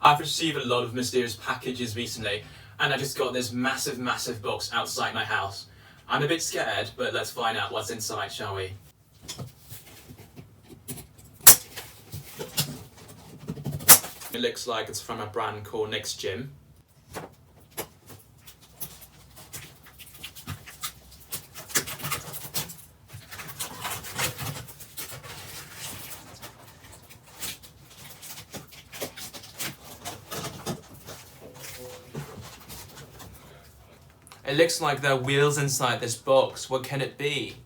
I've received a lot of mysterious packages recently, and I just got this massive box outside my house. I'm a bit scared, but let's find out what's inside, shall we? It looks like it's from a brand called NEXGIM. It looks like there are wheels inside this box. What can it be?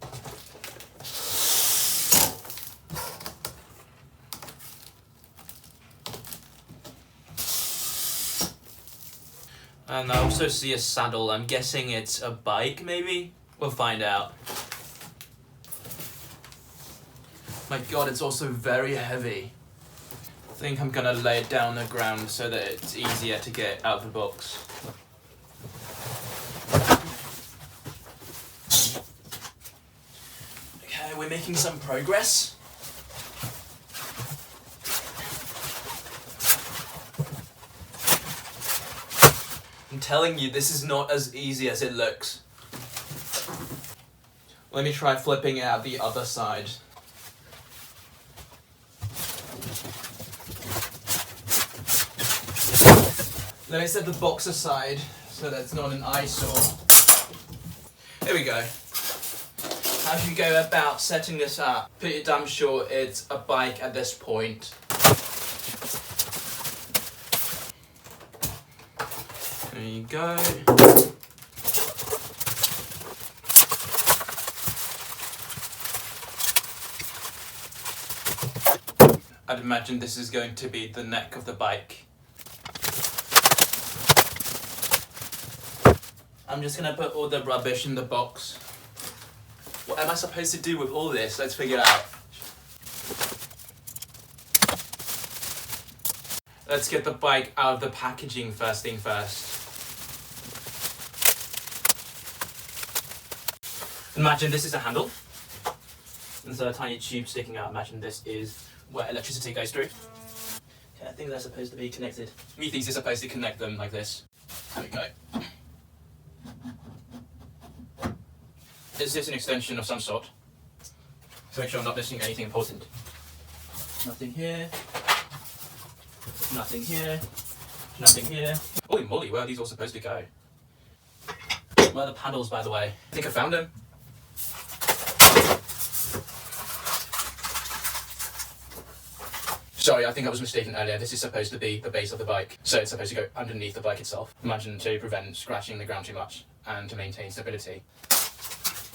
And I also see a saddle. I'm guessing it's a bike, maybe? We'll find out. My god, it's also very heavy. I think I'm gonna lay it down on the ground so that it's easier to get out of the box. Okay, we're making some progress. I'm telling you, this is not as easy as it looks. Let me try flipping it out the other side. Let me set the box aside so that it's not an eyesore. There we go. How do you go about setting this up? Pretty damn sure it's a bike at this point. There you go. I'd imagine this is going to be the neck of the bike. I'm just gonna put all the rubbish in the box. What am I supposed to do with all this? Let's figure it out. Let's get the bike out of the packaging first thing first. Imagine this is a handle. There's a tiny tube sticking out. Imagine this is where electricity goes through. Okay, I think they're supposed to be connected. Methinks are supposed to connect them like this. There we go. Is this an extension of some sort? To make sure I'm not missing anything important. Nothing here. Nothing here. Nothing here. Holy moly, where are these all supposed to go? Where are the paddles, by the way? I think I found them. Sorry, I think I was mistaken earlier. This is supposed to be the base of the bike, so it's supposed to go underneath the bike itself. Imagine to prevent scratching the ground too much and to maintain stability.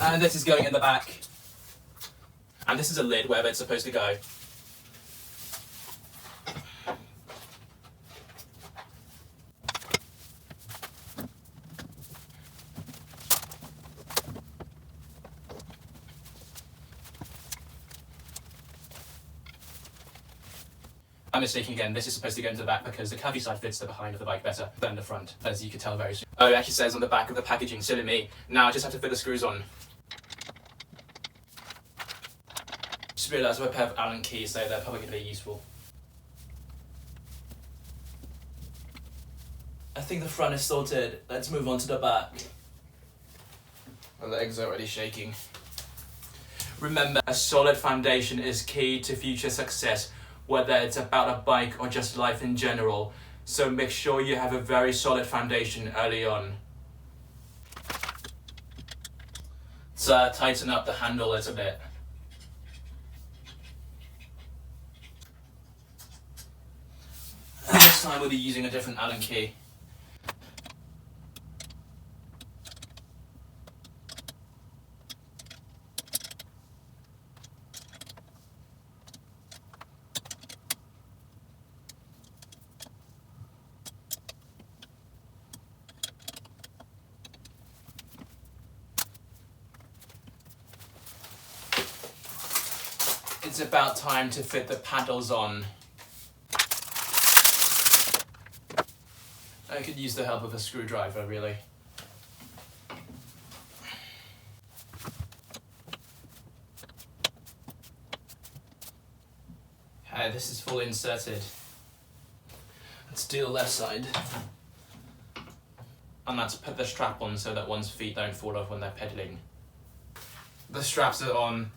And this is going in the back. And this is a lid wherever it's supposed to go. I'm mistaken again, this is supposed to go into the back because the curvy side fits the behind of the bike better than the front, as you can tell very soon. Oh, it actually says on the back of the packaging, silly me. Now I just have to fit the screws on. Just realised we're a pair of Allen keys, so they're probably going to be useful. I think the front is sorted. Let's move on to the back. My legs are already shaking. Remember, a solid foundation is key to future success, whether it's about a bike or just life in general. So make sure you have a very solid foundation early on. So tighten up the handle a little bit. And this time we'll be using a different Allen key. It's about time to fit the paddles on. I could use the help of a screwdriver, really. Okay, this is fully inserted. Let's do the left side. And let's put the strap on so that one's feet don't fall off when they're pedaling. The straps are on.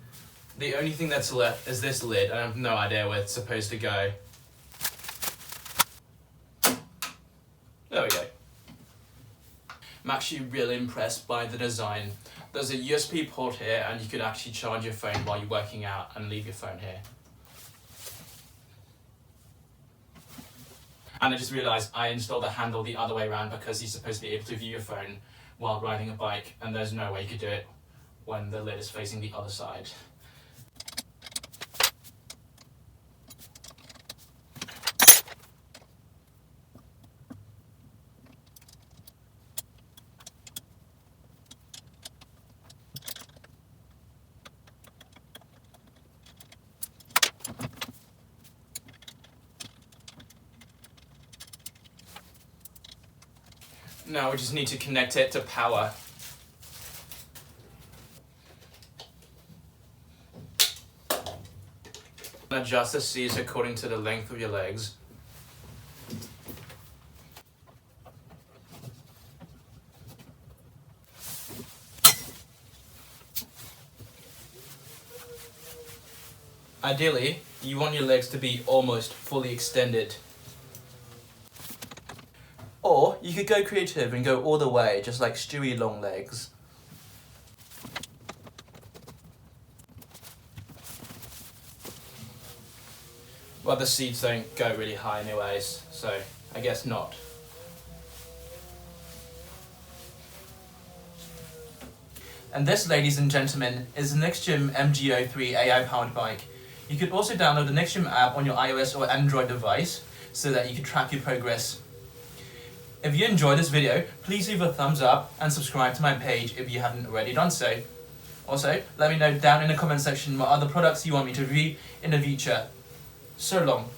The only thing that's left is this lid, and I have no idea where it's supposed to go. There we go. I'm actually really impressed by the design. There's a USB port here, and you could actually charge your phone while you're working out and leave your phone here. And I just realised I installed the handle the other way around because you're supposed to be able to view your phone while riding a bike, and there's no way you could do it when the lid is facing the other side. Now we just need to connect it to power. Adjust the seats according to the length of your legs. Ideally, you want your legs to be almost fully extended. Or you could go creative and go all the way, just like Stewie long legs. Well, the seats don't go really high anyways, so I guess not. And this, ladies and gentlemen, is the NEXGIM MG03 AI-powered bike. You could also download the NEXGIM app on your iOS or Android device so that you can track your progress. If you enjoyed this video, please leave a thumbs up and subscribe to my page if you haven't already done so. Also, let me know down in the comment section what other products you want me to review in the future. So long.